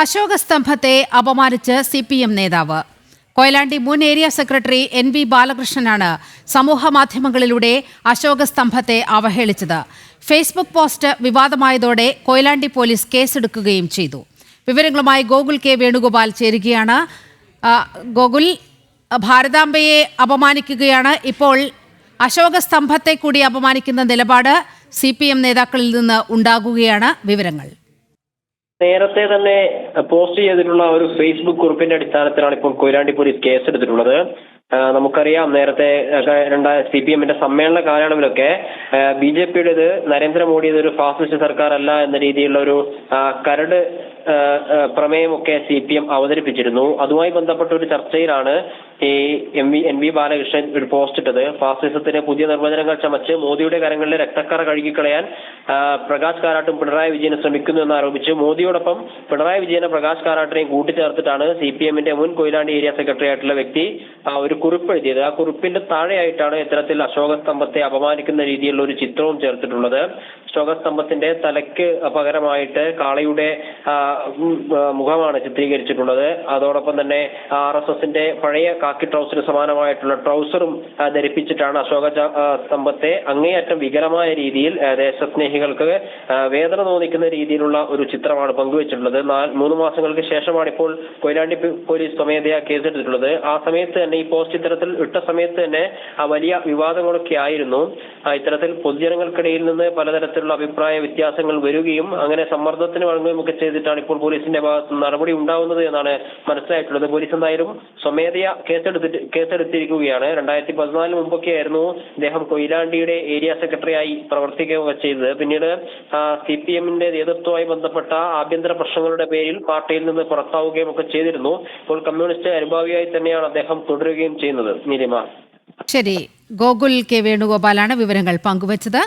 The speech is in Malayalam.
അശോക സ്തംഭത്തെ അപമാനിച്ച് CPM നേതാവ്. കൊയിലാണ്ടി മുൻ ഏരിയ സെക്രട്ടറി NV ബാലകൃഷ്ണനാണ് സമൂഹമാധ്യമങ്ങളിലൂടെ അശോക സ്തംഭത്തെ അവഹേളിച്ചത്. ഫേസ്ബുക്ക് പോസ്റ്റ് വിവാദമായതോടെ കൊയിലാണ്ടി പോലീസ് കേസെടുക്കുകയും ചെയ്തു. വിവരങ്ങളുമായി ഗോകുൽ K വേണുഗോപാൽ ചേരുകയാണ്. ഗോകുൽ, ഭാരതാംബയെ അപമാനിക്കുകയാണ്. ഇപ്പോൾ അശോക സ്തംഭത്തെ കൂടി അപമാനിക്കുന്ന നിലപാട് CPM നേതാക്കളിൽ നിന്ന് ഉണ്ടാകുകയാണ്. വിവരങ്ങൾ നേരത്തെ തന്നെ പോസ്റ്റ് ചെയ്തിട്ടുള്ള ഒരു ഫേസ്ബുക്ക് കുറിപ്പിന്റെ അടിസ്ഥാനത്തിലാണ് ഇപ്പോൾ കൊയിലാണ്ടി പോലീസ് കേസെടുത്തിട്ടുള്ളത്. നമുക്കറിയാം, നേരത്തെ CPM-ന്റെ സമ്മേളന കാലയളവിലൊക്കെ BJP-യുടേത് നരേന്ദ്രമോദിയുടെ ഒരു ഫാസിസ്റ്റ് സർക്കാർ അല്ല എന്ന രീതിയിലുള്ള ഒരു കരട് പ്രമേയമൊക്കെ CPM അവതരിപ്പിച്ചിരുന്നു. അതുമായി ബന്ധപ്പെട്ട ഒരു ചർച്ചയിലാണ് ഈ NV ബാലകൃഷ്ണൻ ഒരു പോസ്റ്റ് ഇട്ടത്. ഫാസിസത്തിന് പുതിയ നിർവചനങ്ങൾ ചമച്ച് മോദിയുടെ കരങ്ങളിലെ രക്തക്കറ കഴുകിക്കളയാൻ പ്രകാശ് കാരാട്ടും പിണറായി വിജയനും ശ്രമിക്കുന്നു എന്നാരോപിച്ച് മോദിയോടൊപ്പം പിണറായി വിജയനെ പ്രകാശ് കാരാട്ടിനെയും കൂട്ടിച്ചേർത്തിട്ടാണ് CPM-ന്റെ മുൻ കൊയിലാണ്ടി ഏരിയ സെക്രട്ടറി ആയിട്ടുള്ള വ്യക്തി ഒരു കുറിപ്പ് എഴുതിയത്. ആ കുറിപ്പിന്റെ താഴെയായിട്ടാണ് ഇത്തരത്തിൽ അശോക സ്തംഭത്തെ അപമാനിക്കുന്ന രീതിയിലുള്ള ഒരു ചിത്രവും ചേർത്തിട്ടുള്ളത്. അശോക സ്തംഭത്തിന്റെ തലയ്ക്ക് പകരമായിട്ട് കാളയുടെ മുഖമാണ് ചിത്രീകരിച്ചിട്ടുള്ളത്. അതോടൊപ്പം തന്നെ RSSന്റെ പഴയ കാക്കി ട്രൗസറിന് സമാനമായിട്ടുള്ള ട്രൗസറും ധരിപ്പിച്ചിട്ടാണ് അശോക സ്തംഭത്തെ അങ്ങേയറ്റം വികലമായ രീതിയിൽ ദേശസ്നേഹികൾക്ക് വേദന തോന്നിക്കുന്ന രീതിയിലുള്ള ഒരു ചിത്രമാണ് പങ്കുവച്ചിട്ടുള്ളത്. 3 മാസങ്ങൾക്ക് ശേഷമാണ് ഇപ്പോൾ കൊയിലാണ്ടി പോലീസ് സ്വമേധയാ കേസെടുത്തിട്ടുള്ളത്. ആ സമയത്ത് തന്നെ ഈ പോസ്റ്റ് ഇത്തരത്തിൽ ഇട്ട സമയത്ത് തന്നെ വലിയ വിവാദങ്ങളൊക്കെ ആയിരുന്നു. ഇത്തരത്തിൽ പൊതുജനങ്ങൾക്കിടയിൽ നിന്ന് പലതരത്തിലുള്ള അഭിപ്രായ വ്യത്യാസങ്ങൾ വരികയും അങ്ങനെ സമ്മർദ്ദത്തിന് വഴങ്ങുകയും ഒക്കെ ചെയ്തിട്ടാണ് ഇപ്പോൾ പോലീസിന്റെ ഭാഗത്ത് നടപടി ഉണ്ടാവുന്നത് എന്നാണ് മനസ്സിലായിട്ടുള്ളത്. പോലീസ് എന്തായാലും സ്വമേധയാ കേസെടുത്തിരിക്കുകയാണ്. 2014 മുമ്പൊക്കെ ആയിരുന്നു ഇദ്ദേഹം കൊയിലാണ്ടിയുടെ ഏരിയ സെക്രട്ടറി ആയി പ്രവർത്തിക്കുകയൊക്കെ ചെയ്തത്. പിന്നീട് CPM-ന്റെ നേതൃത്വവുമായി ബന്ധപ്പെട്ട ആഭ്യന്തര പ്രശ്നങ്ങളുടെ പേരിൽ പാർട്ടിയിൽ നിന്ന് പുറത്താവുകയും ഒക്കെ ചെയ്തിരുന്നു. ഇപ്പോൾ കമ്മ്യൂണിസ്റ്റ് അനുഭാവിയായി തന്നെയാണ് അദ്ദേഹം തുടരുകയും ചെയ്യുന്നത്. നീലിമ. ശരി, ഗോകുൽ K വേണുഗോപാലാണ് വിവരങ്ങൾ പങ്കുവച്ചത്.